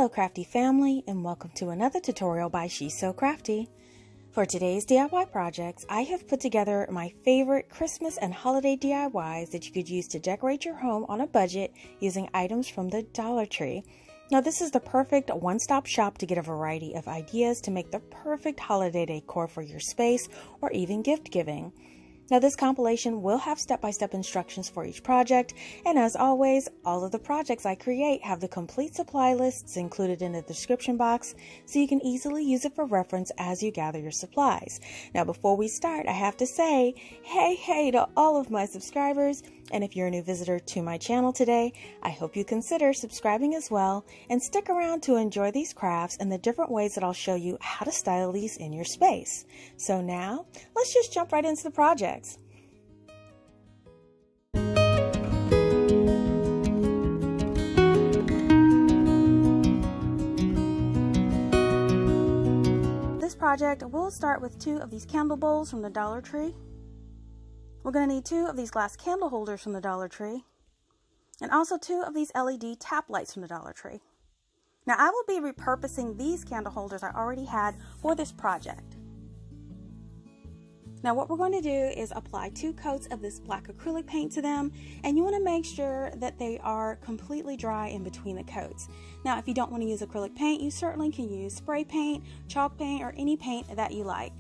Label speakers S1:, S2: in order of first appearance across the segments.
S1: Hello CraftDee family, and welcome to another tutorial by She's So Crafty. For today's DIY projects, I have put together my favorite Christmas and holiday DIYs that you could use to decorate your home on a budget using items from the Dollar Tree. Now this is the perfect one-stop shop to get a variety of ideas to make the perfect holiday decor for your space or even gift giving. Now this compilation will have step-by-step instructions for each project, and as always, all of the projects I create have the complete supply lists included in the description box, so you can easily use it for reference as you gather your supplies. Now before we start, I have to say, hey to all of my subscribers, and if you're a new visitor to my channel today, I hope you consider subscribing as well, and stick around to enjoy these crafts and the different ways that I'll show you how to style these in your space. So now, let's just jump right into the projects. This project, we'll start with 2 of these candle bowls from the Dollar Tree. We're going to need 2 of these glass candle holders from the Dollar Tree, and also 2 of these LED tap lights from the Dollar Tree. Now I will be repurposing these candle holders I already had for this project. Now what we're going to do is apply 2 coats of this black acrylic paint to them, and you want to make sure that they are completely dry in between the coats. Now if you don't want to use acrylic paint, you certainly can use spray paint, chalk paint, or any paint that you like.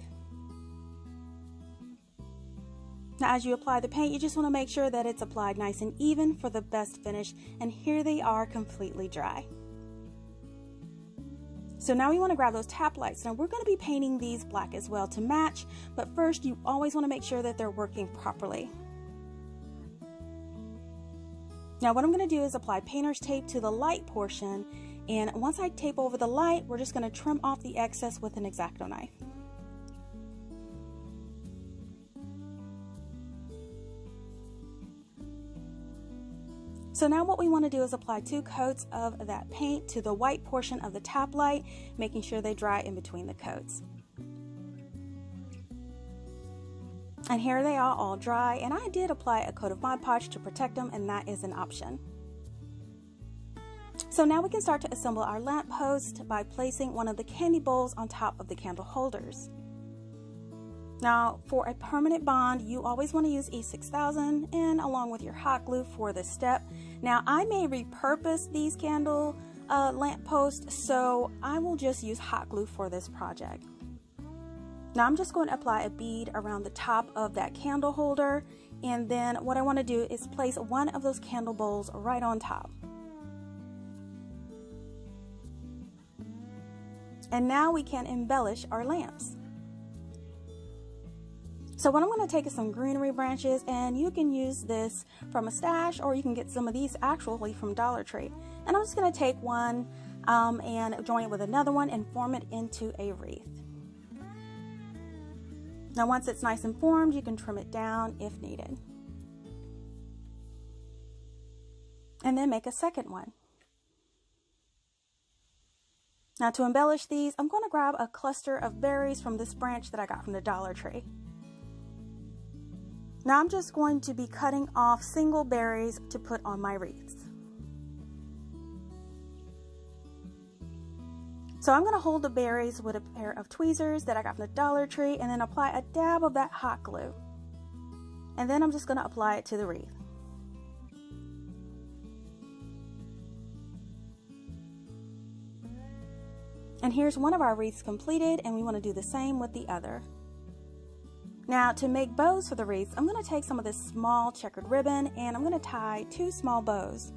S1: Now as you apply the paint, you just want to make sure that it's applied nice and even for the best finish, and here they are completely dry. So now we want to grab those tap lights. Now we're going to be painting these black as well to match, but first you always want to make sure that they're working properly. Now what I'm going to do is apply painter's tape to the light portion, and once I tape over the light, we're just going to trim off the excess with an X-Acto knife. So now what we want to do is apply 2 coats of that paint to the white portion of the tap light, making sure they dry in between the coats. And here they are all dry, and I did apply a coat of Mod Podge to protect them, and that is an option. So now we can start to assemble our lamp post by placing one of the candy bowls on top of the candle holders. Now for a permanent bond, you always want to use E6000 and along with your hot glue for this step. Now I may repurpose these candle lamp posts, so I will just use hot glue for this project. Now I'm just going to apply a bead around the top of that candle holder, and then what I want to do is place one of those candle bowls right on top. And now we can embellish our lamps. So what I'm going to take is some greenery branches, and you can use this from a stash, or you can get some of these actually from Dollar Tree. And I'm just going to take one and join it with another one and form it into a wreath. Now once it's nice and formed, you can trim it down if needed. And then make a second one. Now to embellish these, I'm going to grab a cluster of berries from this branch that I got from the Dollar Tree. Now I'm just going to be cutting off single berries to put on my wreaths. So I'm going to hold the berries with a pair of tweezers that I got from the Dollar Tree, and then apply a dab of that hot glue. And then I'm just going to apply it to the wreath. And here's one of our wreaths completed, and we want to do the same with the other. Now to make bows for the wreaths, I'm going to take some of this small checkered ribbon, and I'm going to tie 2 small bows.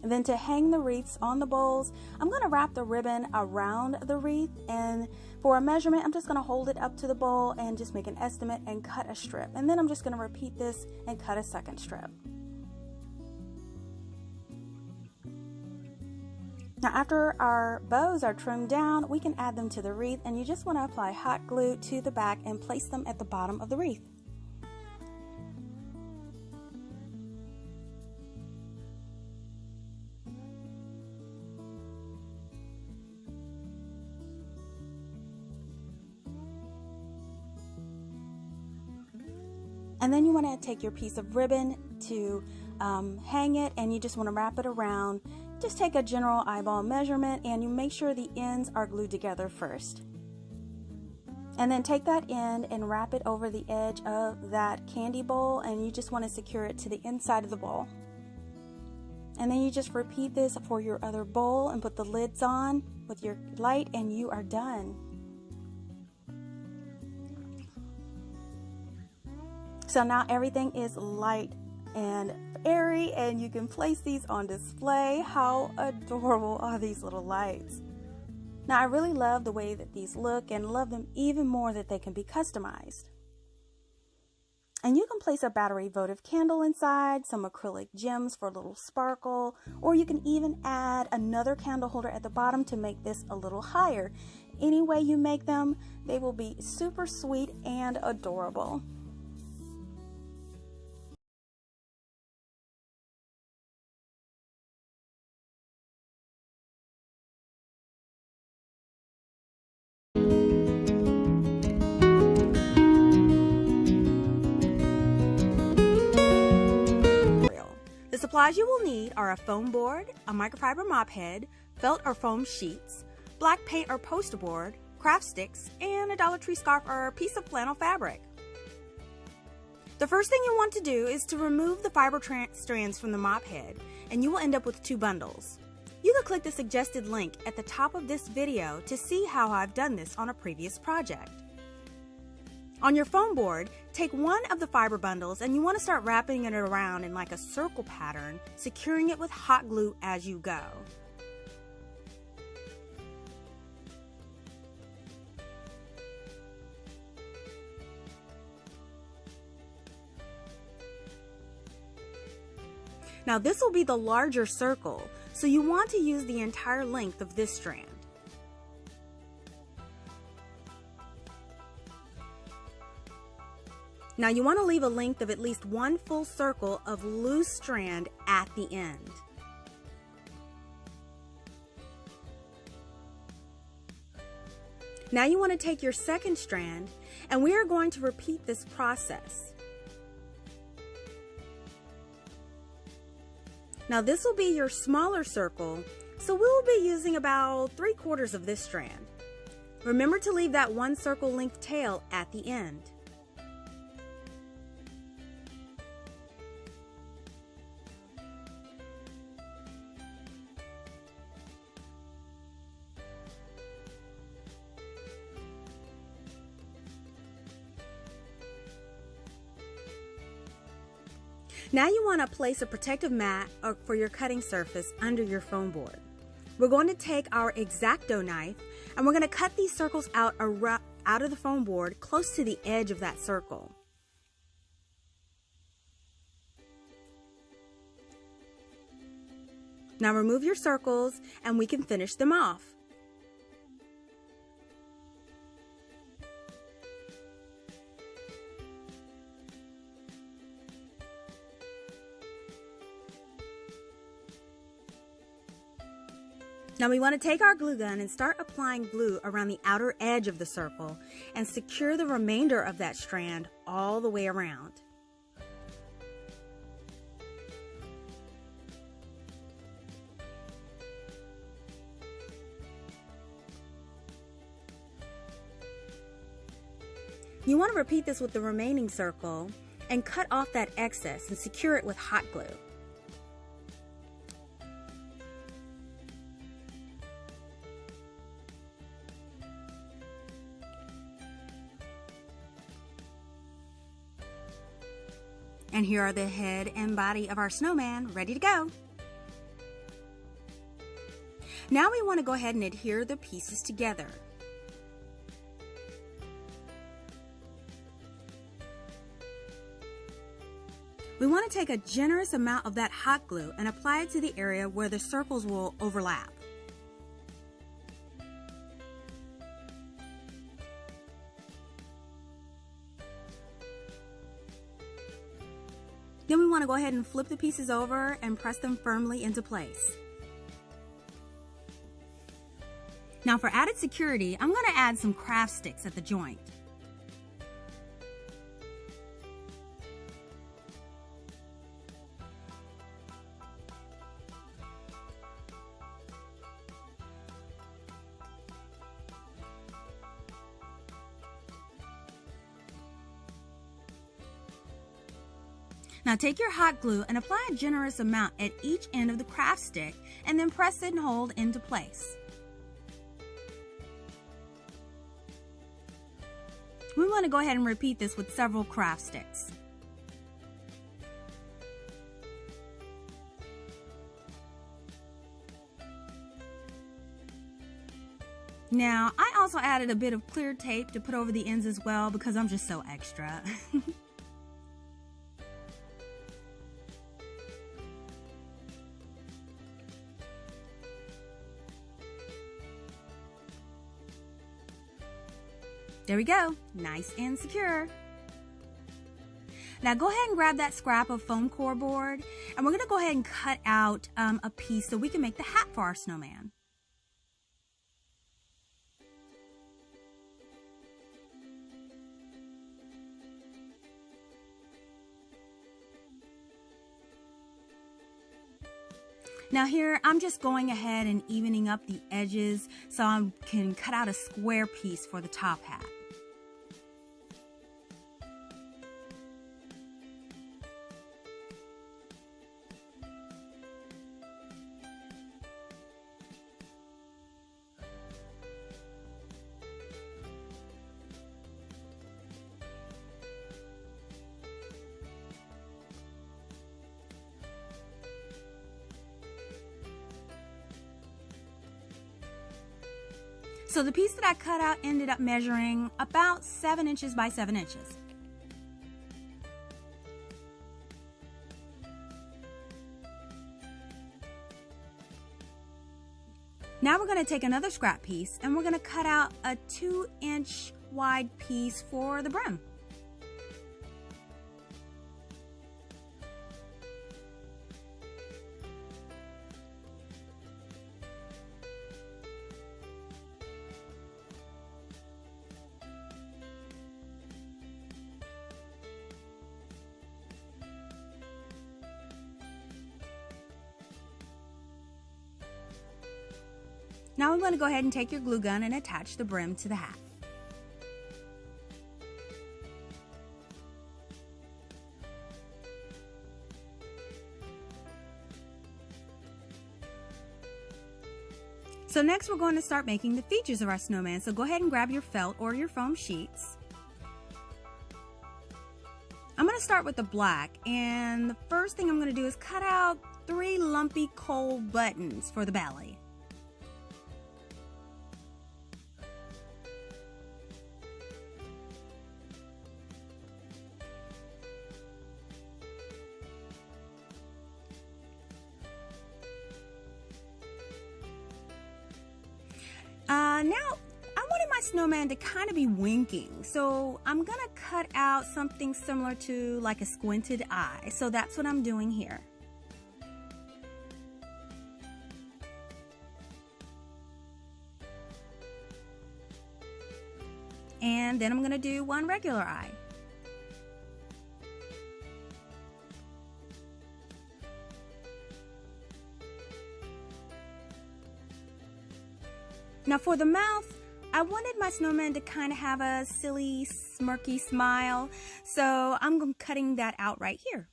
S1: And then to hang the wreaths on the bowls, I'm going to wrap the ribbon around the wreath, and for a measurement, I'm just going to hold it up to the bowl and just make an estimate and cut a strip. And then I'm just going to repeat this and cut a second strip. Now after our bows are trimmed down, we can add them to the wreath, and you just want to apply hot glue to the back and place them at the bottom of the wreath. And then you want to take your piece of ribbon to hang it, and you just want to wrap it around. Just take a general eyeball measurement, and you make sure the ends are glued together first. And then take that end and wrap it over the edge of that candy bowl, and you just want to secure it to the inside of the bowl. And then you just repeat this for your other bowl and put the lids on with your light, and you are done. So now everything is light and airy, and you can place these on display. How adorable are these little lights? Now I really love the way that these look, and love them even more that they can be customized. And you can place a battery votive candle inside, some acrylic gems for a little sparkle, or you can even add another candle holder at the bottom to make this a little higher. Any way you make them, they will be super sweet and adorable. The supplies you will need are a foam board, a microfiber mop head, felt or foam sheets, black paint or poster board, craft sticks, and a Dollar Tree scarf or a piece of flannel fabric. The first thing you want to do is to remove the fiber strands from the mop head, and you will end up with 2 bundles. You can click the suggested link at the top of this video to see how I've done this on a previous project. On your foam board, take one of the fiber bundles, and you want to start wrapping it around in like a circle pattern, securing it with hot glue as you go. Now this will be the larger circle, so you want to use the entire length of this strand. Now you want to leave a length of at least 1 full circle of loose strand at the end. Now you want to take your second strand, and we are going to repeat this process. Now this will be your smaller circle, so we will be using about 3/4 of this strand. Remember to leave that 1 circle length tail at the end. Now you want to place a protective mat for your cutting surface under your foam board. We're going to take our X-Acto knife, and we're going to cut these circles out of the foam board close to the edge of that circle. Now remove your circles, and we can finish them off. Now we want to take our glue gun and start applying glue around the outer edge of the circle and secure the remainder of that strand all the way around. You want to repeat this with the remaining circle and cut off that excess and secure it with hot glue. And here are the head and body of our snowman ready to go. Now we want to go ahead and adhere the pieces together. We want to take a generous amount of that hot glue and apply it to the area where the circles will overlap. Then we want to go ahead and flip the pieces over and press them firmly into place. Now for added security, I'm going to add some craft sticks at the joint. Now take your hot glue and apply a generous amount at each end of the craft stick and then press it and hold into place. We want to go ahead and repeat this with several craft sticks. Now, I also added a bit of clear tape to put over the ends as well because I'm just so extra. There we go, nice and secure. Now go ahead and grab that scrap of foam core board and we're gonna go ahead and cut out a piece so we can make the hat for our snowman. Now here, I'm just going ahead and evening up the edges so I can cut out a square piece for the top hat. So the piece that I cut out ended up measuring about 7 inches by 7 inches. Now we're going to take another scrap piece and we're going to cut out a 2-inch wide piece for the brim. Now I'm going to go ahead and take your glue gun and attach the brim to the hat. So next we're going to start making the features of our snowman. So go ahead and grab your felt or your foam sheets. I'm going to start with the black, and the first thing I'm going to do is cut out 3 lumpy coal buttons for the belly. Now, I wanted my snowman to kind of be winking, so I'm gonna cut out something similar to like a squinted eye. So that's what I'm doing here. And then I'm gonna do one regular eye. Now for the mouth, I wanted my snowman to kind of have a silly, smirky smile, so I'm cutting that out right here.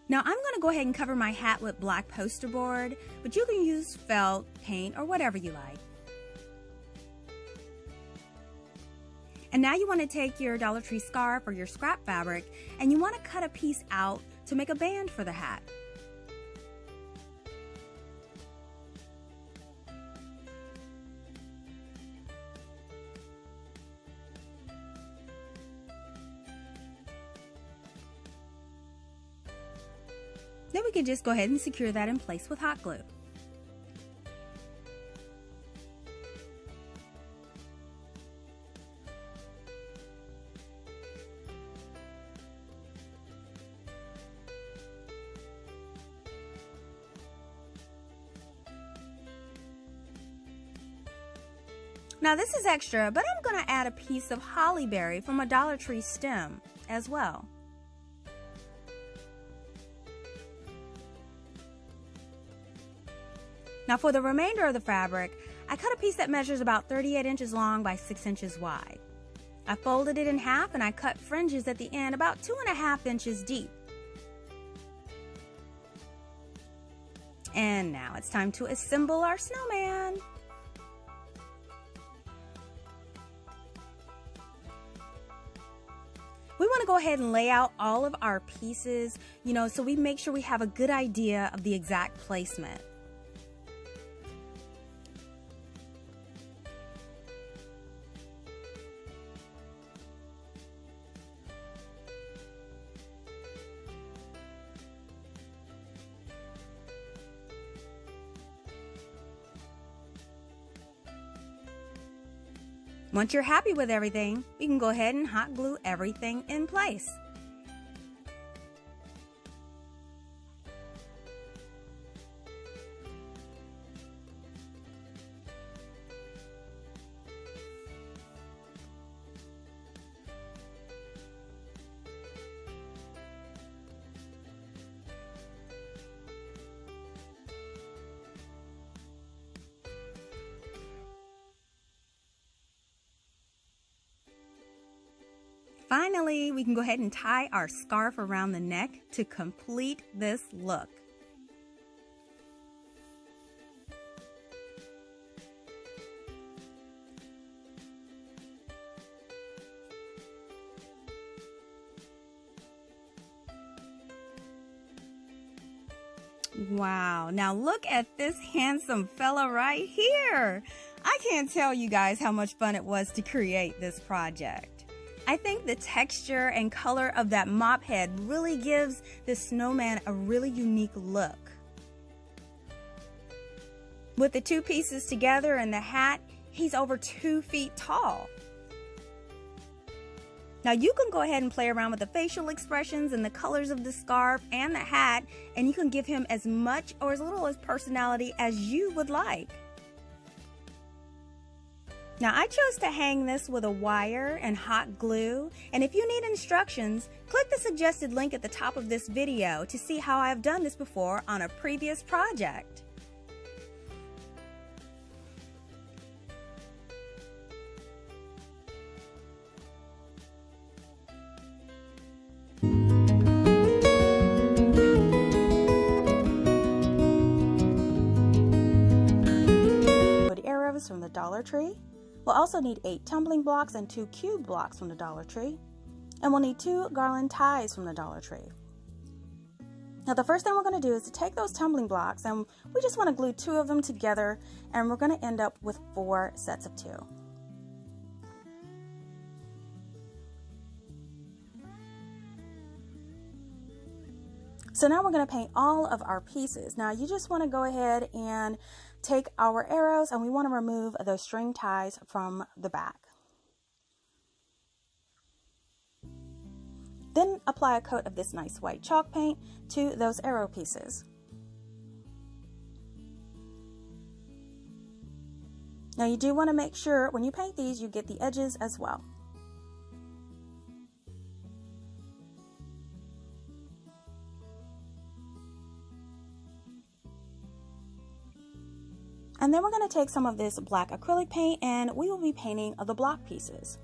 S1: Now I'm going to go ahead and cover my hat with black poster board, but you can use felt, paint, or whatever you like. And now you want to take your Dollar Tree scarf or your scrap fabric and you want to cut a piece out to make a band for the hat. Then we can just go ahead and secure that in place with hot glue. Now this is extra, but I'm going to add a piece of holly berry from a Dollar Tree stem as well. Now for the remainder of the fabric, I cut a piece that measures about 38 inches long by 6 inches wide. I folded it in half and I cut fringes at the end about 2.5 inches deep. And now it's time to assemble our snowman. We want to go ahead and lay out all of our pieces, so we make sure we have a good idea of the exact placement. Once you're happy with everything, we can go ahead and hot glue everything in place. Finally, we can go ahead and tie our scarf around the neck to complete this look. Wow, now look at this handsome fella right here. I can't tell you guys how much fun it was to create this project. I think the texture and color of that mop head really gives this snowman a really unique look. With the two pieces together and the hat, he's over 2 feet tall. Now you can go ahead and play around with the facial expressions and the colors of the scarf and the hat, and you can give him as much or as little as personality as you would like. Now I chose to hang this with a wire and hot glue, and if you need instructions, click the suggested link at the top of this video to see how I have done this before on a previous project. Wood arrows from the Dollar Tree. We'll also need 8 tumbling blocks and 2 cube blocks from the Dollar Tree. And we'll need 2 garland ties from the Dollar Tree. Now the first thing we're going to do is to take those tumbling blocks, and we just want to glue 2 of them together, and we're going to end up with 4 sets of 2. So now we're going to paint all of our pieces. Now you just want to go ahead and take our arrows, and we want to remove those string ties from the back. Then apply a coat of this nice white chalk paint to those arrow pieces. Now you do want to make sure when you paint these you get the edges as well. And then we're going to take some of this black acrylic paint, and we will be painting the block pieces.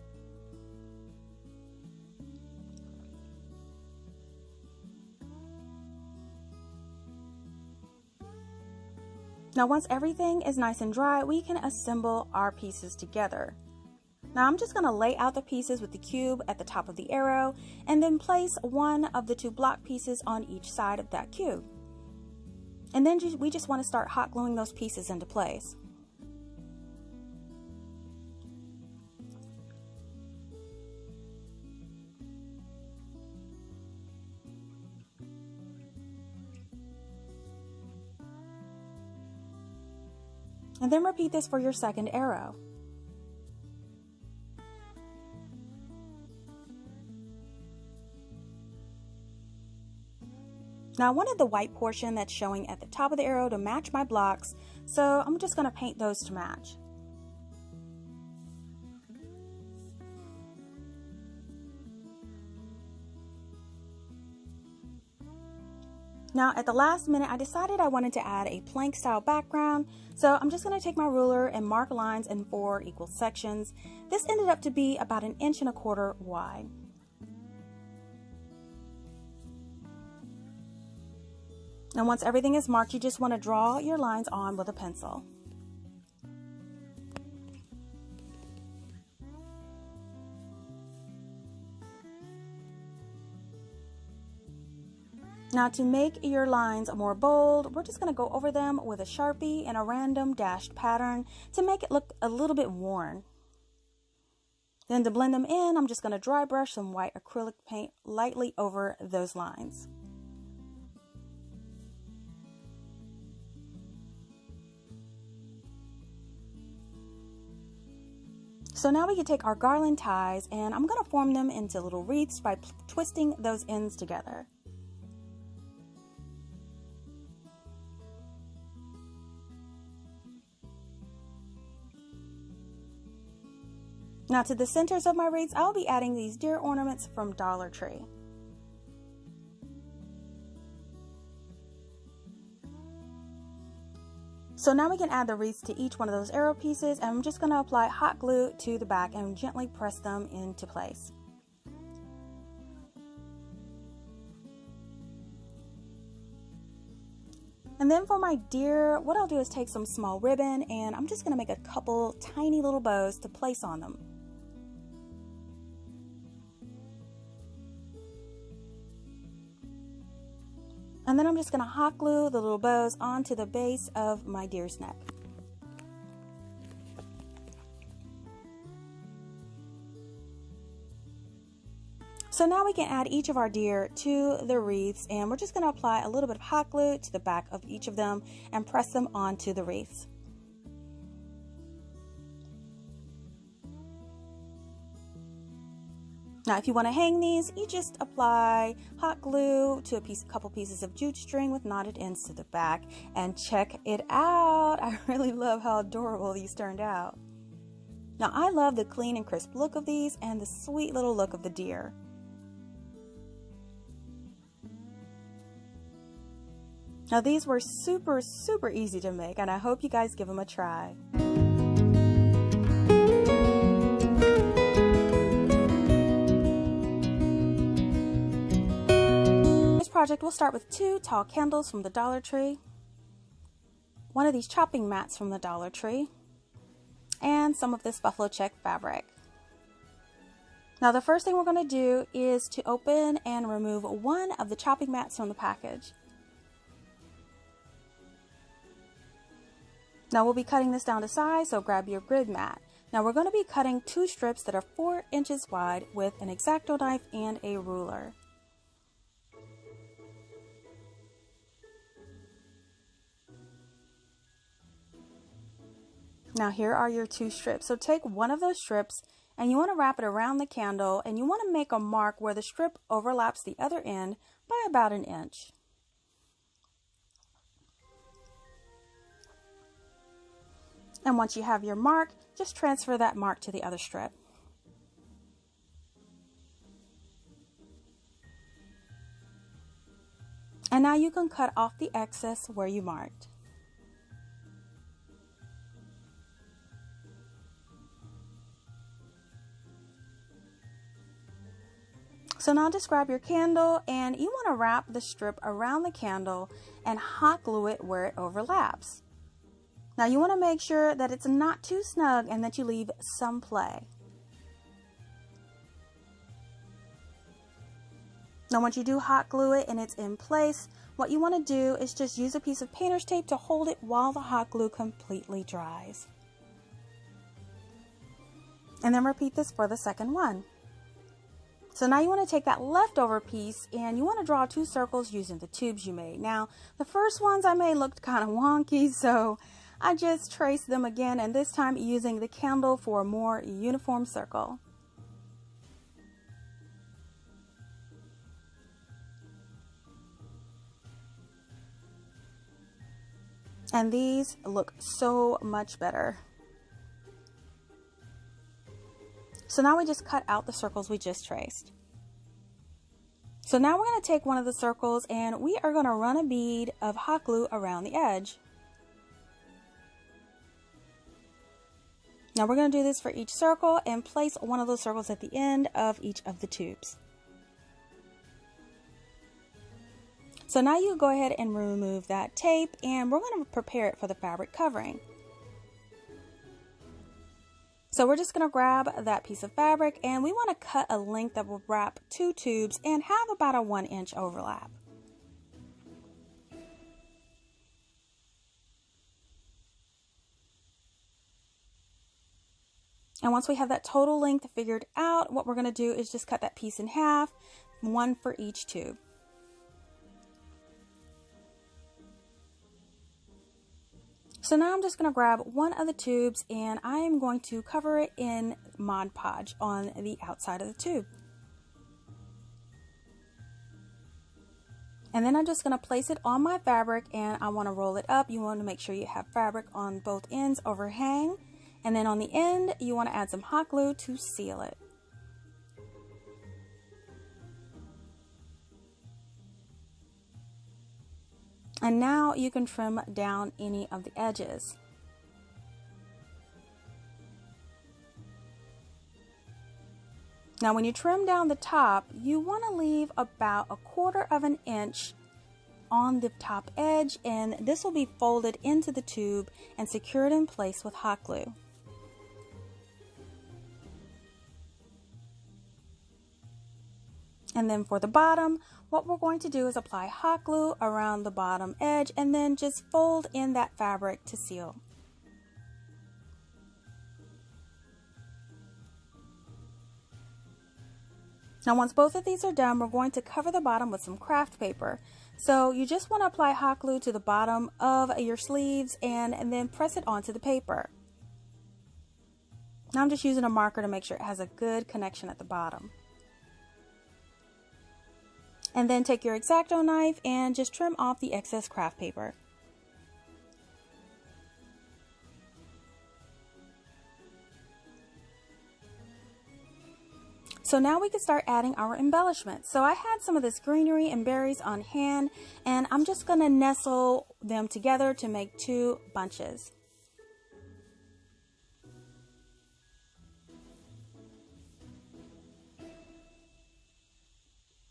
S1: Now once everything is nice and dry, we can assemble our pieces together. Now I'm just going to lay out the pieces with the cube at the top of the arrow, and then place one of the 2 block pieces on each side of that cube. And then we just want to start hot gluing those pieces into place. And then repeat this for your second arrow. Now I wanted the white portion that's showing at the top of the arrow to match my blocks, so I'm just going to paint those to match. Now at the last minute, I decided I wanted to add a plank style background, so I'm just going to take my ruler and mark lines in 4 equal sections. This ended up to be about 1.25 inches wide. And once everything is marked, you just want to draw your lines on with a pencil. Now to make your lines more bold, we're just going to go over them with a Sharpie and a random dashed pattern to make it look a little bit worn. Then to blend them in, I'm just going to dry brush some white acrylic paint lightly over those lines. So now we can take our garland ties, and I'm going to form them into little wreaths by twisting those ends together. Now to the centers of my wreaths, I'll be adding these deer ornaments from Dollar Tree. So now we can add the wreaths to each one of those arrow pieces, and I'm just going to apply hot glue to the back and gently press them into place. And then for my deer, what I'll do is take some small ribbon, and I'm just going to make a couple tiny little bows to place on them. And then I'm just going to hot glue the little bows onto the base of my deer's neck. So now we can add each of our deer to the wreaths, and we're just going to apply a little bit of hot glue to the back of each of them and press them onto the wreaths. Now if you want to hang these, you just apply hot glue to a couple pieces of jute string with knotted ends to the back, and check it out. I really love how adorable these turned out. Now I love the clean and crisp look of these and the sweet little look of the deer. Now these were super easy to make, and I hope you guys give them a try. Project, we'll start with 2 tall candles from the Dollar Tree, one of these chopping mats from the Dollar Tree, and some of this buffalo check fabric. Now the first thing we're going to do is to open and remove one of the chopping mats from the package. Now we'll be cutting this down to size, so grab your grid mat. Now we're going to be cutting 2 strips that are 4 inches wide with an X-Acto knife and a ruler. Now here are your 2 strips. So take one of those strips and you want to wrap it around the candle, and you want to make a mark where the strip overlaps the other end by about 1 inch. And once you have your mark, just transfer that mark to the other strip. And now you can cut off the excess where you marked. So now just grab your candle, and you want to wrap the strip around the candle and hot glue it where it overlaps. Now you want to make sure that it's not too snug and that you leave some play. Now once you do hot glue it and it's in place, what you want to do is just use a piece of painter's tape to hold it while the hot glue completely dries. And then repeat this for the second one. So now you want to take that leftover piece and you want to draw 2 circles using the tubes you made. Now the first ones I made looked kind of wonky, so I just traced them again, and this time using the candle for a more uniform circle. And these look so much better. So now we just cut out the circles we just traced. So now we're going to take one of the circles and we are going to run a bead of hot glue around the edge. Now we're going to do this for each circle and place one of those circles at the end of each of the tubes. So now you go ahead and remove that tape and we're going to prepare it for the fabric covering. So we're just going to grab that piece of fabric and we want to cut a length that will wrap 2 tubes and have about a 1-inch overlap. And once we have that total length figured out, what we're going to do is just cut that piece in half, 1 for each tube. So now I'm just going to grab one of the tubes and I am going to cover it in Mod Podge on the outside of the tube. And then I'm just going to place it on my fabric and I want to roll it up. You want to make sure you have fabric on both ends overhang. And then on the end, you want to add some hot glue to seal it. And now you can trim down any of the edges. Now when you trim down the top, you want to leave about 1/4 of an inch on the top edge, and this will be folded into the tube and secured in place with hot glue. And then for the bottom, what we're going to do is apply hot glue around the bottom edge and then just fold in that fabric to seal. Now once both of these are done, we're going to cover the bottom with some craft paper. So you just want to apply hot glue to the bottom of your sleeves and then press it onto the paper. Now I'm just using a marker to make sure it has a good connection at the bottom. And then take your X-Acto knife and just trim off the excess craft paper. So now we can start adding our embellishments. So I had some of this greenery and berries on hand and I'm just going to nestle them together to make 2 bunches.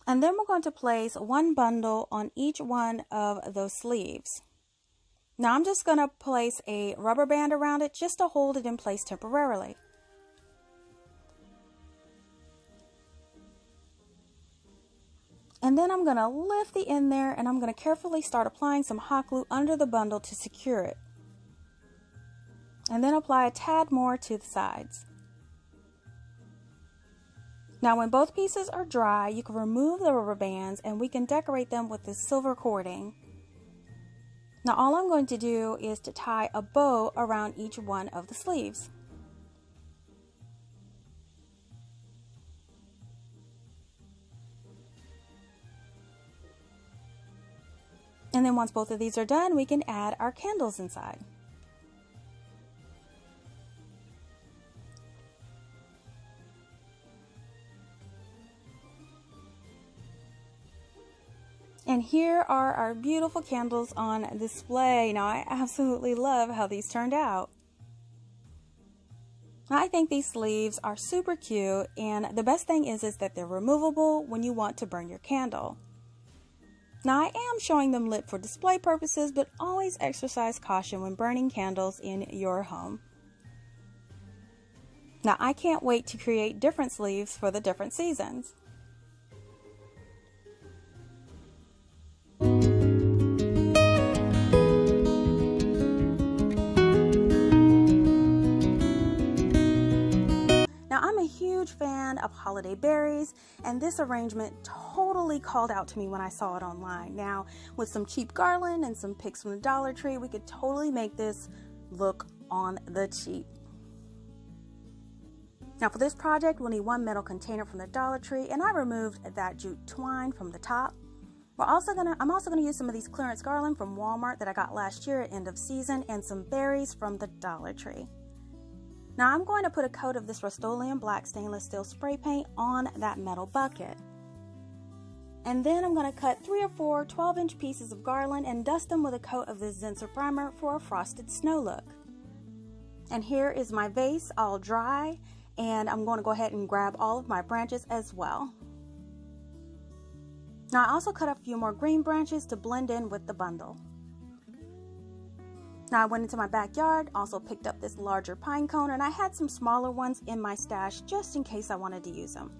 S1: And then we're going to place 1 bundle on each one of those sleeves. Now I'm just going to place a rubber band around it just to hold it in place temporarily. And then I'm going to lift the end there and I'm going to carefully start applying some hot glue under the bundle to secure it. And then apply a tad more to the sides. Now when both pieces are dry, you can remove the rubber bands and we can decorate them with this silver cording. Now all I'm going to do is to tie a bow around each one of the sleeves. And then once both of these are done, we can add our candles inside. And here are our beautiful candles on display. Now I absolutely love how these turned out. I think these sleeves are super cute, and the best thing is that they're removable when you want to burn your candle. Now I am showing them lit for display purposes, but always exercise caution when burning candles in your home. Now I can't wait to create different sleeves for the different seasons. Now I'm a huge fan of holiday berries, and this arrangement totally called out to me when I saw it online. Now with some cheap garland and some picks from the Dollar Tree, we could totally make this look on the cheap. Now for this project, we'll need 1 metal container from the Dollar Tree, and I removed that jute twine from the top. I'm also gonna use some of these clearance garland from Walmart that I got last year at end of season, and some berries from the Dollar Tree. Now I'm going to put a coat of this Rust-Oleum black stainless steel spray paint on that metal bucket. And then I'm going to cut 3 or 4 12-inch pieces of garland and dust them with a coat of this Zinsser primer for a frosted snow look. And here is my vase all dry, and I'm going to go ahead and grab all of my branches as well. Now I also cut a few more green branches to blend in with the bundle. Now I went into my backyard, also picked up this larger pine cone, and I had some smaller ones in my stash just in case I wanted to use them.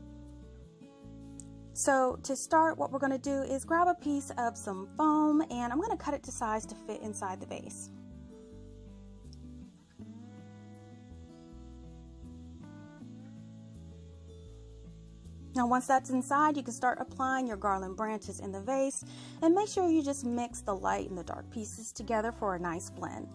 S1: So to start, what we're going to do is grab a piece of some foam, and I'm going to cut it to size to fit inside the vase. Now once that's inside, you can start applying your garland branches in the vase, and make sure you just mix the light and the dark pieces together for a nice blend.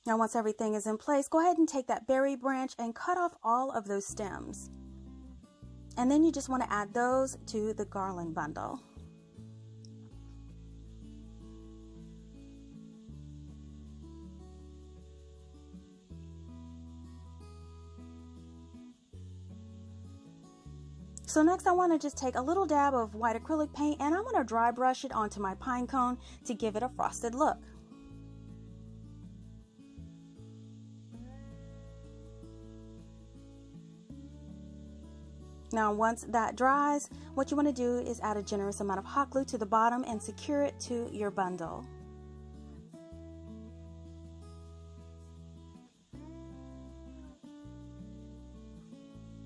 S1: Now once everything is in place, go ahead and take that berry branch and cut off all of those stems. And then you just want to add those to the garland bundle. So next I want to just take a little dab of white acrylic paint, and I want to dry brush it onto my pine cone to give it a frosted look. Now once that dries, what you want to do is add a generous amount of hot glue to the bottom and secure it to your bundle.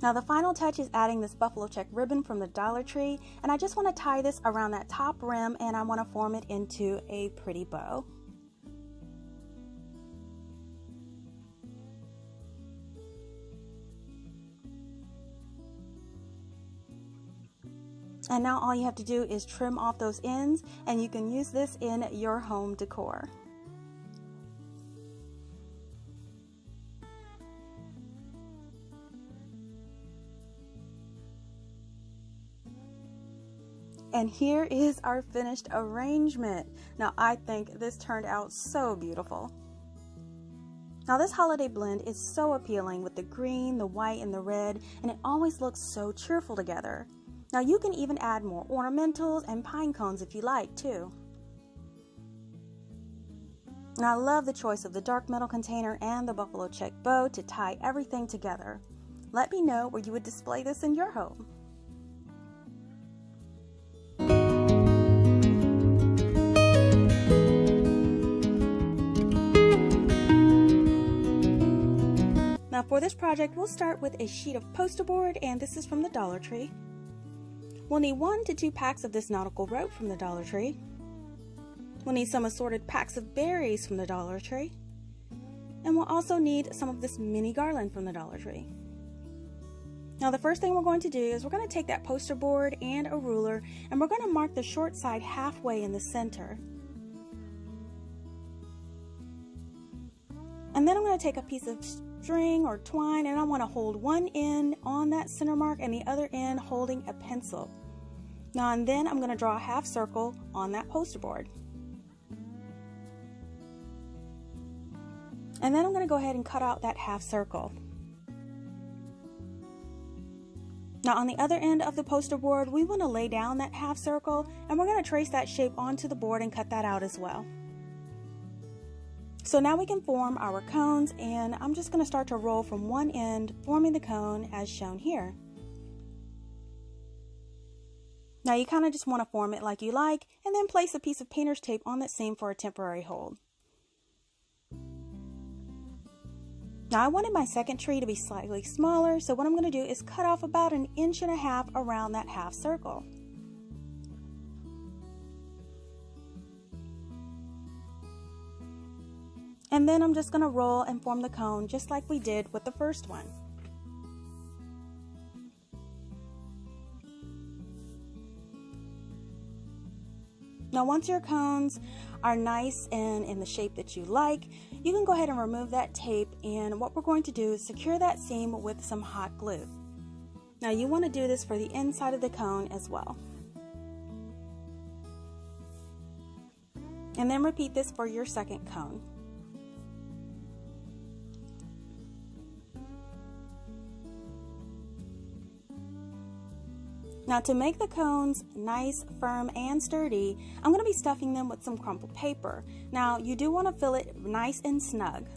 S1: Now the final touch is adding this buffalo check ribbon from the Dollar Tree, and I just want to tie this around that top rim, and I want to form it into a pretty bow. And now all you have to do is trim off those ends, and you can use this in your home decor. And here is our finished arrangement. Now I think this turned out so beautiful. Now this holiday blend is so appealing with the green, the white, and the red, and it always looks so cheerful together. Now you can even add more ornamentals and pine cones if you like too. Now I love the choice of the dark metal container and the buffalo check bow to tie everything together. Let me know where you would display this in your home. Now for this project, we'll start with a sheet of poster board, and this is from the Dollar Tree. We'll need 1 to 2 packs of this nautical rope from the Dollar Tree. We'll need some assorted packs of berries from the Dollar Tree. And we'll also need some of this mini garland from the Dollar Tree. Now the first thing we're going to do is we're going to take that poster board and a ruler, and we're going to mark the short side halfway in the center. And then I'm going to take a piece of string or twine, and I want to hold one end on that center mark and the other end holding a pencil. Now and then I'm going to draw a half circle on that poster board. And then I'm going to go ahead and cut out that half circle. Now on the other end of the poster board, we want to lay down that half circle, and we're going to trace that shape onto the board and cut that out as well. So now we can form our cones, and I'm just going to start to roll from one end, forming the cone as shown here. Now you kind of just want to form it like you like, and then place a piece of painter's tape on that seam for a temporary hold. Now I wanted my second tree to be slightly smaller, so what I'm going to do is cut off about 1.5 inches around that half circle. And then I'm just going to roll and form the cone just like we did with the first one. Now once your cones are nice and in the shape that you like, you can go ahead and remove that tape, and what we're going to do is secure that seam with some hot glue. Now you want to do this for the inside of the cone as well. And then repeat this for your second cone. Now to make the cones nice, firm, and sturdy, I'm going to be stuffing them with some crumpled paper. Now you do want to fill it nice and snug.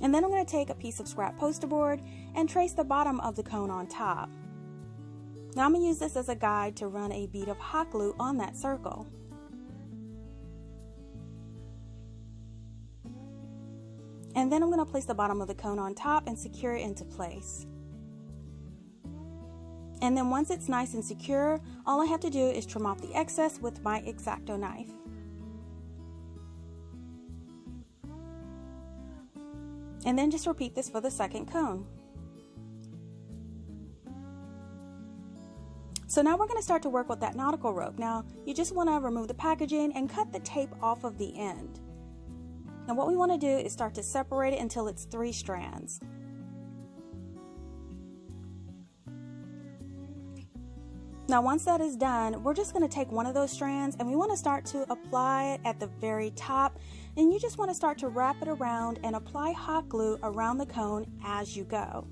S1: And then I'm going to take a piece of scrap poster board and trace the bottom of the cone on top. Now I'm going to use this as a guide to run a bead of hot glue on that circle. And then I'm going to place the bottom of the cone on top and secure it into place. And then once it's nice and secure, all I have to do is trim off the excess with my X-Acto knife. And then just repeat this for the second cone. So now we're going to start to work with that nautical rope. Now you just want to remove the packaging and cut the tape off of the end. Now what we want to do is start to separate it until it's 3 strands. Now once that is done, we're just going to take one of those strands and we want to start to apply it at the very top, and you just want to start to wrap it around and apply hot glue around the cone as you go.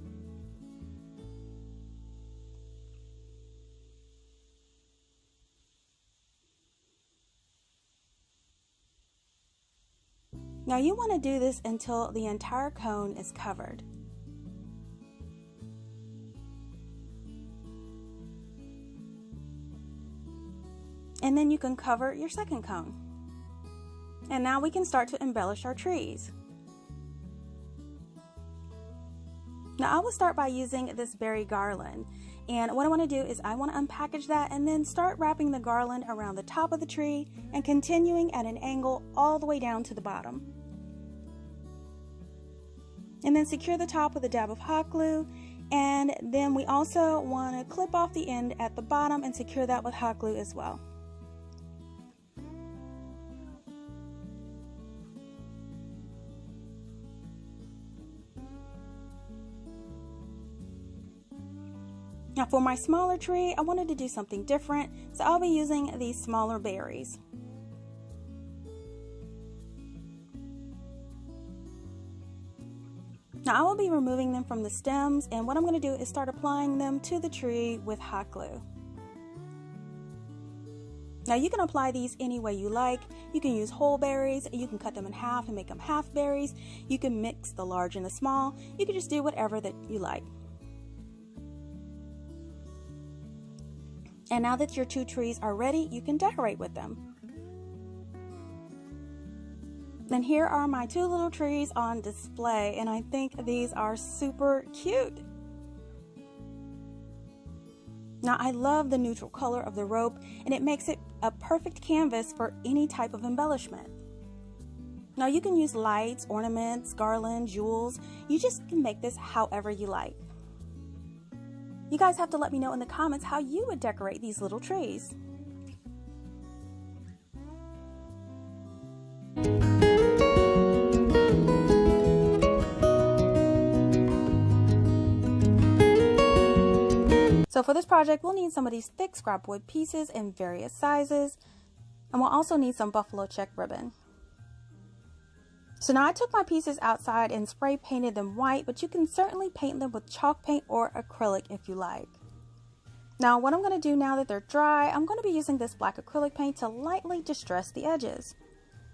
S1: Now you want to do this until the entire cone is covered. And then you can cover your second cone. And now we can start to embellish our trees. Now I will start by using this berry garland. And what I want to do is I want to unpackage that and then start wrapping the garland around the top of the tree and continuing at an angle all the way down to the bottom. And then secure the top with a dab of hot glue, and then we also want to clip off the end at the bottom and secure that with hot glue as well. Now for my smaller tree, I wanted to do something different, so I'll be using these smaller berries. Now I will be removing them from the stems, and what I'm going to do is start applying them to the tree with hot glue. Now you can apply these any way you like. You can use whole berries, you can cut them in half and make them half berries, you can mix the large and the small, you can just do whatever that you like. And now that your 2 trees are ready, you can decorate with them. Then here are my 2 little trees on display, and I think these are super cute. Now I love the neutral color of the rope, and it makes it a perfect canvas for any type of embellishment. Now you can use lights, ornaments, garland, jewels. You just can make this however you like. You guys have to let me know in the comments how you would decorate these little trees. So for this project, we'll need some of these thick scrap wood pieces in various sizes, and we'll also need some buffalo check ribbon. So now I took my pieces outside and spray painted them white, but you can certainly paint them with chalk paint or acrylic if you like. Now what I'm going to do now that they're dry, I'm going to be using this black acrylic paint to lightly distress the edges.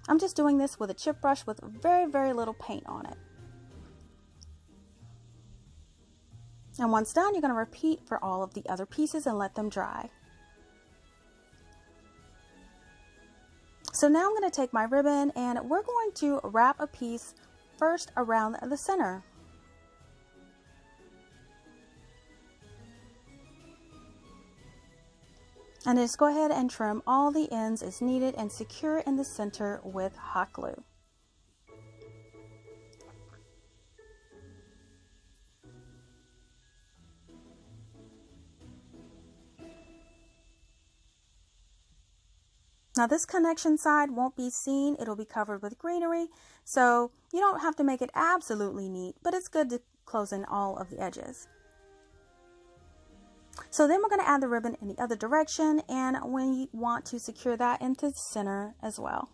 S1: I'm just doing this with a chip brush with very little paint on it. And once done, you're going to repeat for all of the other pieces and let them dry. So now I'm going to take my ribbon and we're going to wrap a piece first around the center. And just go ahead and trim all the ends as needed and secure in the center with hot glue. Now this connection side won't be seen, it'll be covered with greenery, so you don't have to make it absolutely neat, but it's good to close in all of the edges. So then we're going to add the ribbon in the other direction, and we want to secure that into the center as well.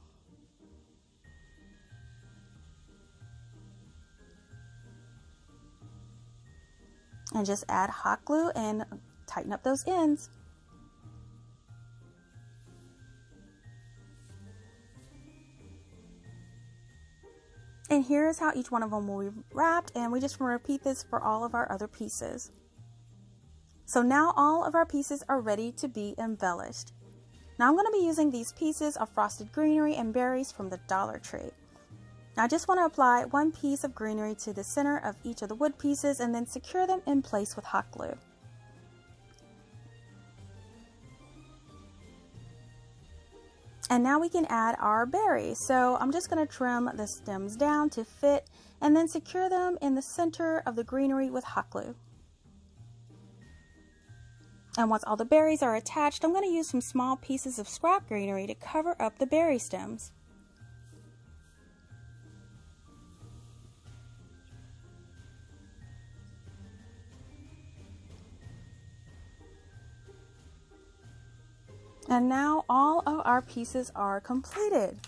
S1: And just add hot glue and tighten up those ends. And here's how each one of them will be wrapped, and we just want to repeat this for all of our other pieces. So now all of our pieces are ready to be embellished. Now I'm going to be using these pieces of frosted greenery and berries from the Dollar Tree. Now I just want to apply one piece of greenery to the center of each of the wood pieces and then secure them in place with hot glue. And now we can add our berries. So I'm just going to trim the stems down to fit and then secure them in the center of the greenery with hot glue. And once all the berries are attached, I'm going to use some small pieces of scrap greenery to cover up the berry stems. And now all of our pieces are completed.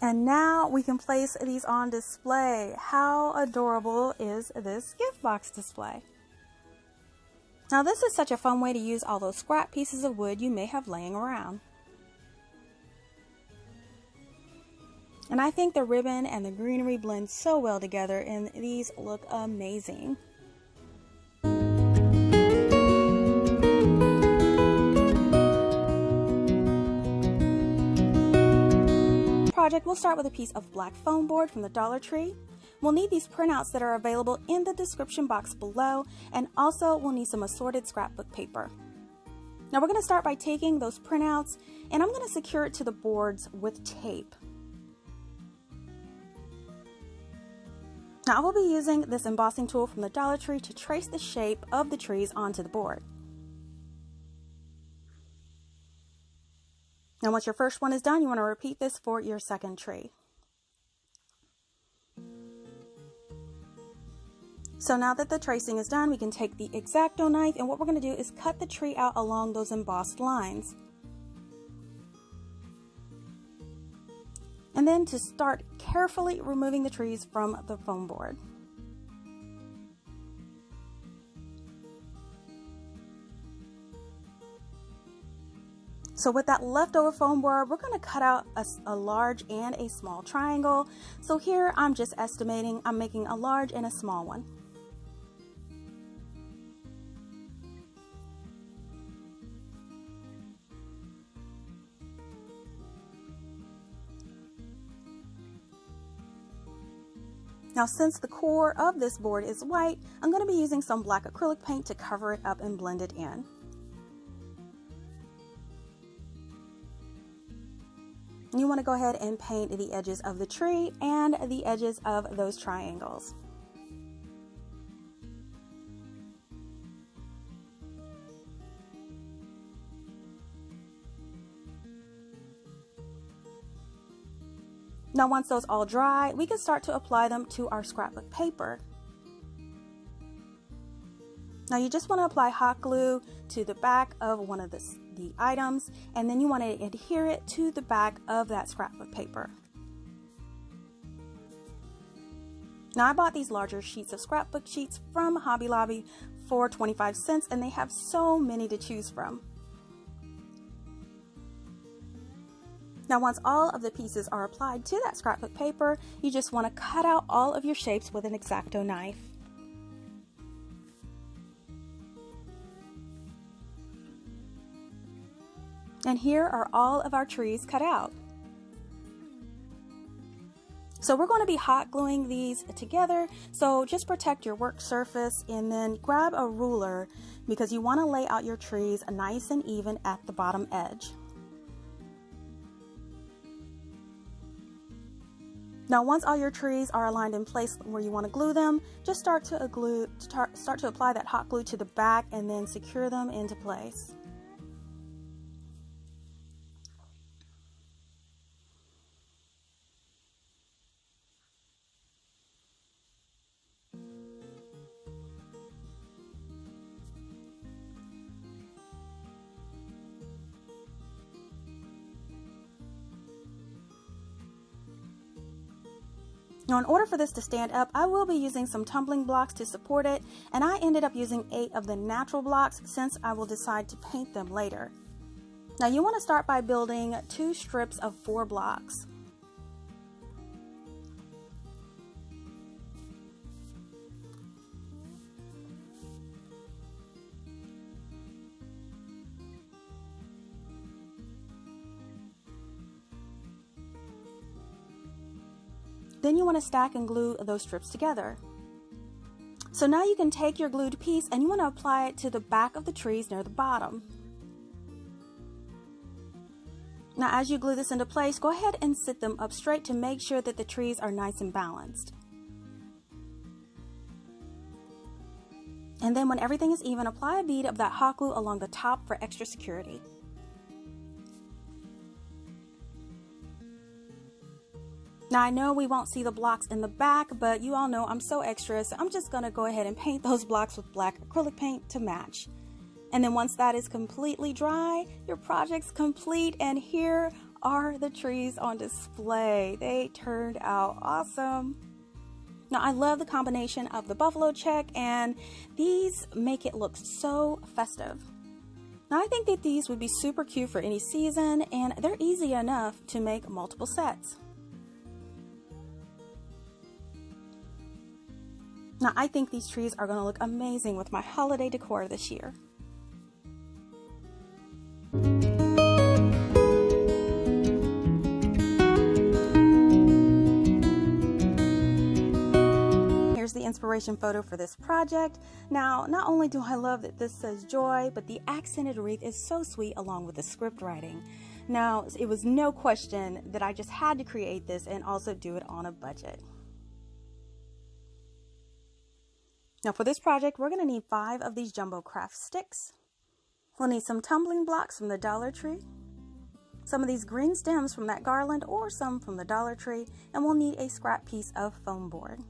S1: And now we can place these on display. How adorable is this gift box display? Now this is such a fun way to use all those scrap pieces of wood you may have laying around. And I think the ribbon and the greenery blend so well together, and these look amazing. Project, we'll start with a piece of black foam board from the Dollar Tree. We'll need these printouts that are available in the description box below, and also we'll need some assorted scrapbook paper. Now we're going to start by taking those printouts, and I'm going to secure it to the boards with tape. Now I will be using this embossing tool from the Dollar Tree to trace the shape of the trees onto the board. Now once your first one is done, you want to repeat this for your second tree. So now that the tracing is done, we can take the X-Acto knife, and what we're going to do is cut the tree out along those embossed lines. And then to start carefully removing the trees from the foam board. So with that leftover foam board, we're going to cut out a large and a small triangle. So here I'm just estimating, I'm making a large and a small one. Now since the core of this board is white, I'm going to be using some black acrylic paint to cover it up and blend it in. You want to go ahead and paint the edges of the tree and the edges of those triangles. Now once those all dry, we can start to apply them to our scrapbook paper. Now you just want to apply hot glue to the back of one of the items, and then you want to adhere it to the back of that scrapbook paper. Now I bought these larger sheets of scrapbook sheets from Hobby Lobby for 25 cents, and they have so many to choose from. Now once all of the pieces are applied to that scrapbook paper, you just want to cut out all of your shapes with an X-Acto knife. And here are all of our trees cut out. So we're going to be hot gluing these together, so just protect your work surface and then grab a ruler because you want to lay out your trees nice and even at the bottom edge. Now once all your trees are aligned in place where you want to glue them, just start to apply that hot glue to the back and then secure them into place. Now, in order for this to stand up, I will be using some tumbling blocks to support it, and I ended up using 8 of the natural blocks since I will decide to paint them later. Now, you want to start by building 2 strips of 4 blocks. Then you want to stack and glue those strips together. So now you can take your glued piece and you want to apply it to the back of the trees near the bottom. Now as you glue this into place, go ahead and sit them up straight to make sure that the trees are nice and balanced. And then when everything is even, apply a bead of that hot glue along the top for extra security. Now I know we won't see the blocks in the back, but you all know I'm so extra, so I'm just going to go ahead and paint those blocks with black acrylic paint to match. And then once that is completely dry, your project's complete, and here are the trees on display. They turned out awesome. Now I love the combination of the buffalo check, and these make it look so festive. Now I think that these would be super cute for any season, and they're easy enough to make multiple sets. Now I think these trees are going to look amazing with my holiday decor this year. Here's the inspiration photo for this project. Now, not only do I love that this says joy, but the accented wreath is so sweet along with the script writing. Now, it was no question that I just had to create this and also do it on a budget. Now for this project, we're going to need 5 of these jumbo craft sticks. We'll need some tumbling blocks from the Dollar Tree, some of these green stems from that garland or some from the Dollar Tree, and we'll need a scrap piece of foam board.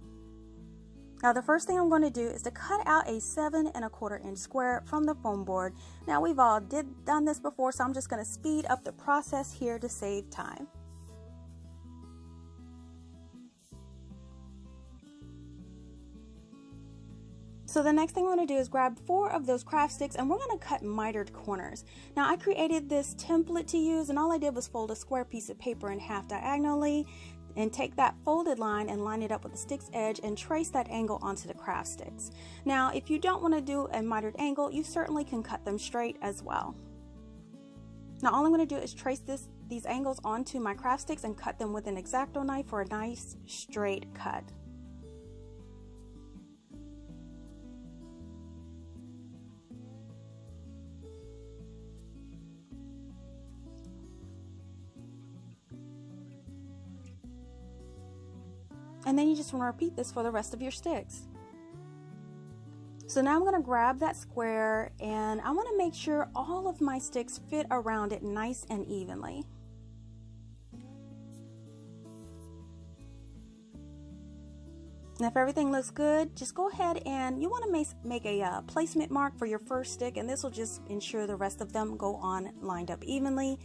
S1: Now the first thing I'm going to do is to cut out a 7 1/4 inch square from the foam board. Now we've all done this before, so I'm just going to speed up the process here to save time. So the next thing we're going to do is grab 4 of those craft sticks, and we're going to cut mitered corners. Now I created this template to use, and all I did was fold a square piece of paper in half diagonally and take that folded line and line it up with the stick's edge and trace that angle onto the craft sticks. Now if you don't want to do a mitered angle, you certainly can cut them straight as well. Now all I'm going to do is trace these angles onto my craft sticks and cut them with an X-Acto knife for a nice straight cut. And then you just want to repeat this for the rest of your sticks. So now I'm going to grab that square, and I want to make sure all of my sticks fit around it nice and evenly. And if everything looks good, just go ahead and you want to make a placement mark for your first stick, and this will just ensure the rest of them go on lined up evenly.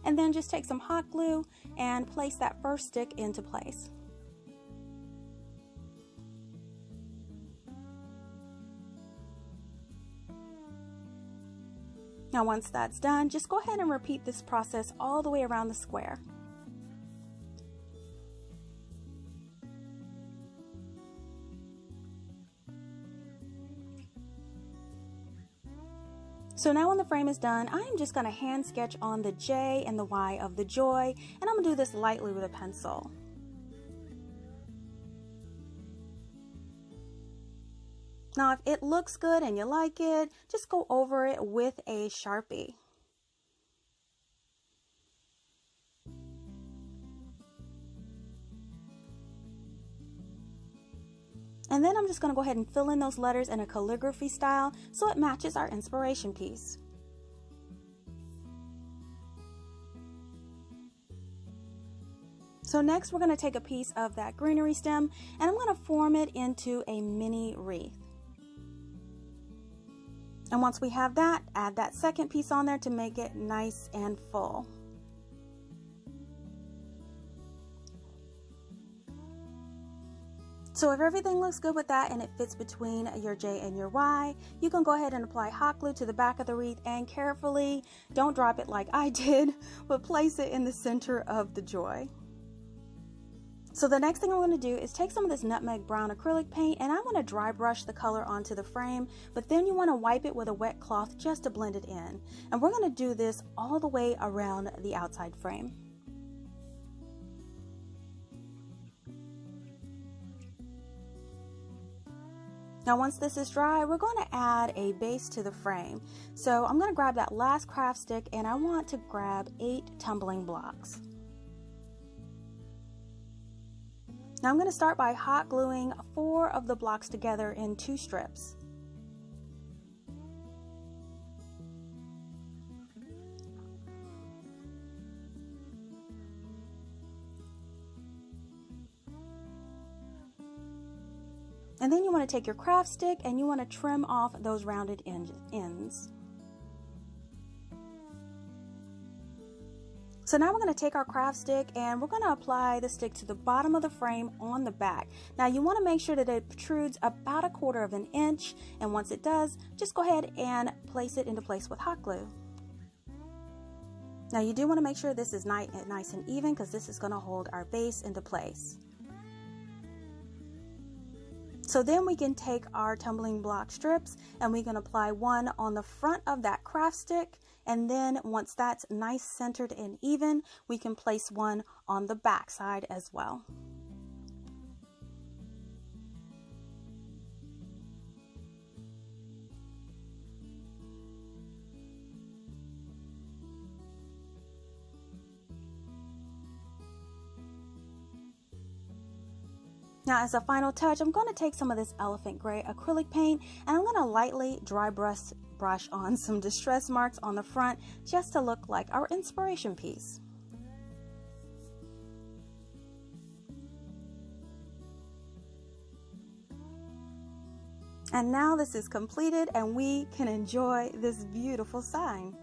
S1: And then just take some hot glue and place that first stick into place. Now once that's done, just go ahead and repeat this process all the way around the square. So now when the frame is done, I am just going to hand sketch on the J and the Y of the joy, and I'm going to do this lightly with a pencil. Now if it looks good and you like it, just go over it with a Sharpie. And then I'm just going to go ahead and fill in those letters in a calligraphy style so it matches our inspiration piece. So next we're going to take a piece of that greenery stem and I'm going to form it into a mini wreath. And once we have that, add that second piece on there to make it nice and full. So if everything looks good with that and it fits between your J and your Y, you can go ahead and apply hot glue to the back of the wreath and carefully, don't drop it like I did, but place it in the center of the joy. So the next thing I'm going to do is take some of this nutmeg brown acrylic paint and I want to dry brush the color onto the frame, but then you want to wipe it with a wet cloth just to blend it in. And we're going to do this all the way around the outside frame. Now once this is dry, we're going to add a base to the frame. So I'm going to grab that last craft stick and I want to grab 8 tumbling blocks. Now I'm going to start by hot gluing 4 of the blocks together in 2 strips. And then you want to take your craft stick and you want to trim off those rounded ends. So now we're going to take our craft stick and we're going to apply the stick to the bottom of the frame on the back. Now you want to make sure that it protrudes about 1/4 of an inch, and once it does, just go ahead and place it into place with hot glue. Now you do want to make sure this is nice and even because this is going to hold our base into place. So then we can take our tumbling block strips and we can apply one on the front of that craft stick, and then once that's nice, centered, and even, we can place one on the back side as well. Now as a final touch, I'm going to take some of this elephant gray acrylic paint and I'm going to lightly dry brush on some distress marks on the front just to look like our inspiration piece. And now this is completed and we can enjoy this beautiful sign.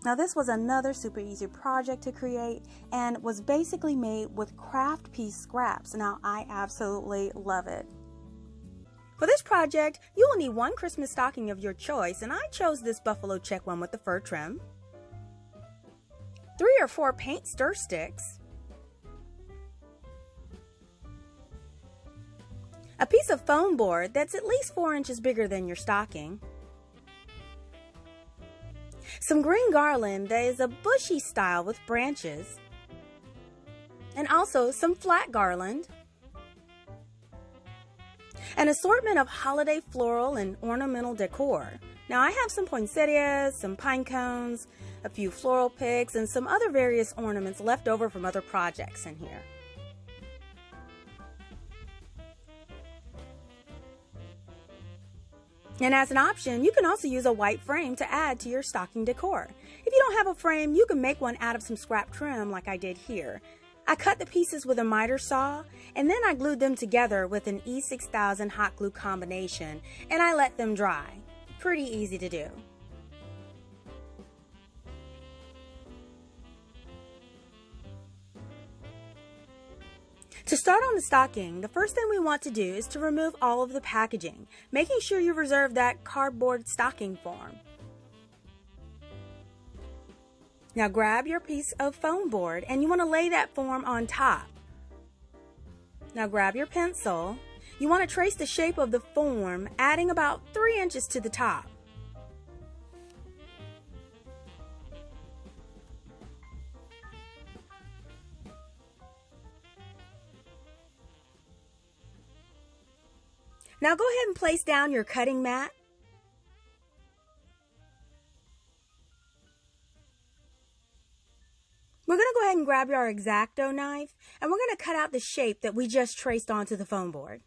S1: Now this was another super easy project to create and was basically made with craft piece scraps. Now I absolutely love it. For this project, you will need 1 Christmas stocking of your choice, and I chose this buffalo check one with the fur trim, 3 or 4 paint stir sticks, a piece of foam board that's at least 4 inches bigger than your stocking, some green garland that is a bushy style with branches, and also some flat garland, an assortment of holiday floral and ornamental decor. Now I have some poinsettias, some pine cones, a few floral picks, and some other various ornaments left over from other projects in here. And as an option, you can also use a white frame to add to your stocking decor. If you don't have a frame, you can make one out of some scrap trim like I did here. I cut the pieces with a miter saw, and then I glued them together with an E6000 hot glue combination, and I let them dry. Pretty easy to do. To start on the stocking, the first thing we want to do is to remove all of the packaging, making sure you reserve that cardboard stocking form. Now grab your piece of foam board and you want to lay that form on top. Now grab your pencil. You want to trace the shape of the form, adding about 3 inches to the top. Now go ahead and place down your cutting mat. We're going to go ahead and grab our X-Acto knife and we're going to cut out the shape that we just traced onto the foam board.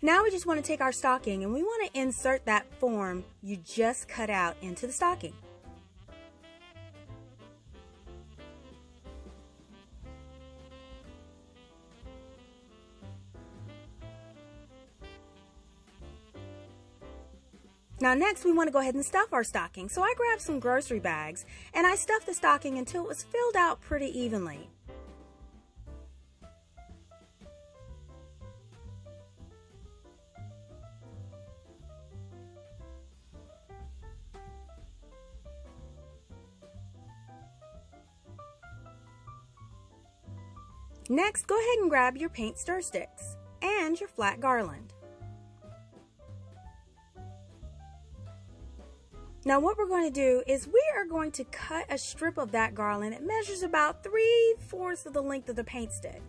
S1: Now we just want to take our stocking and we want to insert that form you just cut out into the stocking. Now next we want to go ahead and stuff our stocking. So I grabbed some grocery bags and I stuffed the stocking until it was filled out pretty evenly. Next, go ahead and grab your paint stir sticks and your flat garland. Now what we're going to do is we are going to cut a strip of that garland. It measures about 3/4 of the length of the paint stick.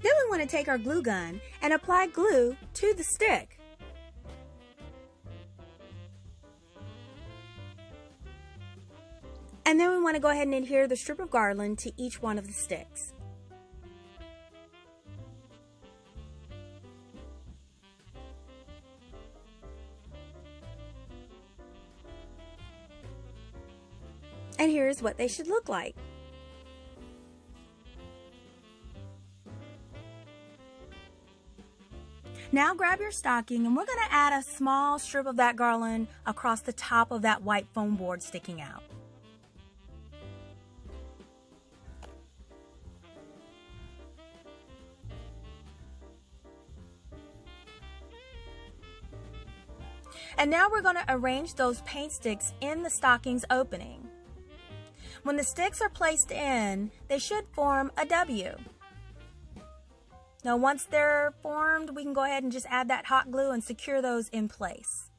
S1: Then we want to take our glue gun and apply glue to the stick. And then we want to go ahead and adhere the strip of garland to each one of the sticks. And here's what they should look like. Now grab your stocking and we're going to add a small strip of that garland across the top of that white foam board sticking out. And now we're going to arrange those paint sticks in the stocking's opening. When the sticks are placed in, they should form a W. Now once they're formed, we can go ahead and just add that hot glue and secure those in place.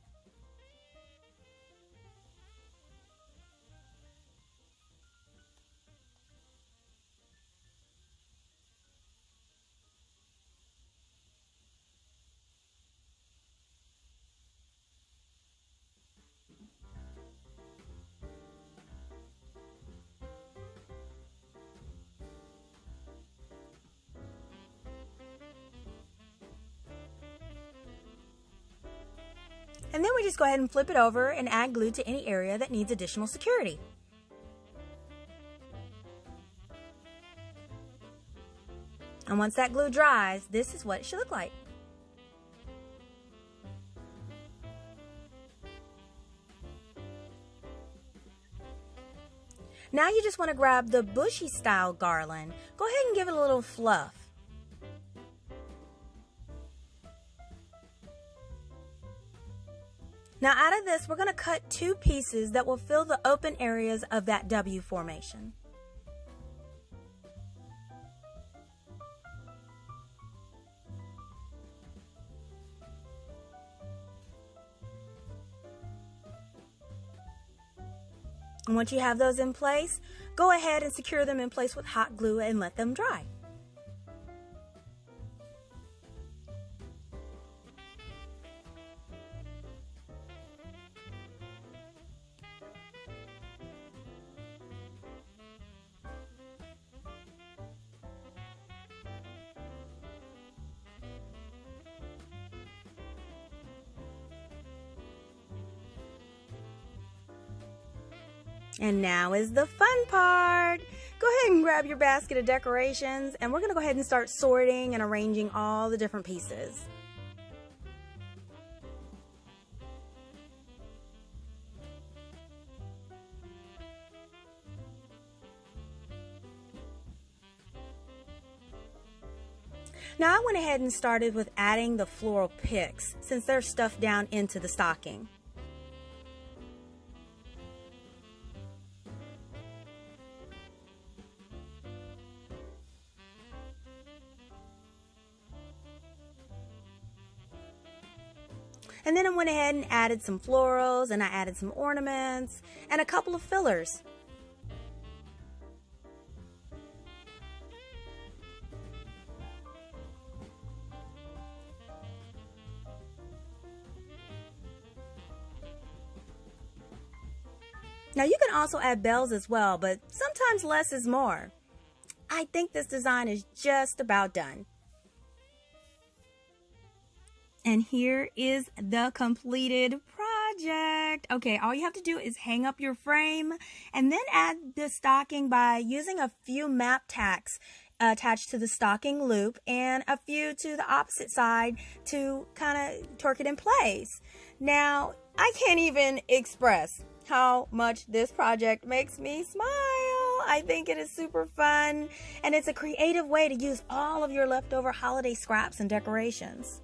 S1: And then we just go ahead and flip it over and add glue to any area that needs additional security. And once that glue dries, this is what it should look like. Now you just want to grab the bushy style garland. Go ahead and give it a little fluff. Now out of this, we're going to cut 2 pieces that will fill the open areas of that W formation. And once you have those in place, go ahead and secure them in place with hot glue and let them dry. And now is the fun part. Go ahead and grab your basket of decorations and we're going to go ahead and start sorting and arranging all the different pieces. Now I went ahead and started with adding the floral picks since they're stuffed down into the stocking. And then I went ahead and added some florals and I added some ornaments and a couple of fillers. Now you can also add bells as well, but sometimes less is more. I think this design is just about done. And here is the completed project. Okay, all you have to do is hang up your frame and then add the stocking by using a few map tacks attached to the stocking loop and a few to the opposite side to kind of torque it in place. Now, I can't even express how much this project makes me smile. I think it is super fun, and it's a creative way to use all of your leftover holiday scraps and decorations.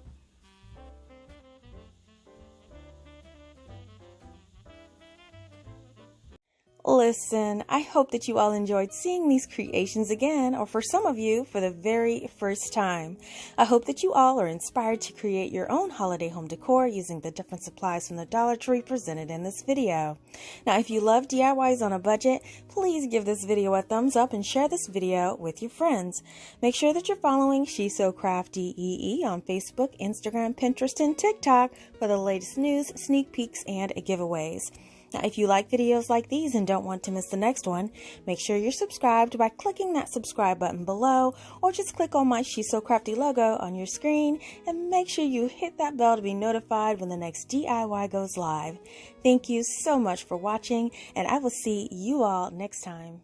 S1: Listen, I hope that you all enjoyed seeing these creations again, or for some of you, for the very first time. I hope that you all are inspired to create your own holiday home decor using the different supplies from the Dollar Tree presented in this video. Now, if you love DIYs on a budget, please give this video a thumbs up and share this video with your friends. Make sure that you're following She's So CraftDee on Facebook, Instagram, Pinterest, and TikTok for the latest news, sneak peeks, and giveaways. Now, if you like videos like these and don't want to miss the next one, make sure you're subscribed by clicking that subscribe button below, or just click on my She's So Crafty logo on your screen and make sure you hit that bell to be notified when the next DIY goes live. Thank you so much for watching, and I will see you all next time.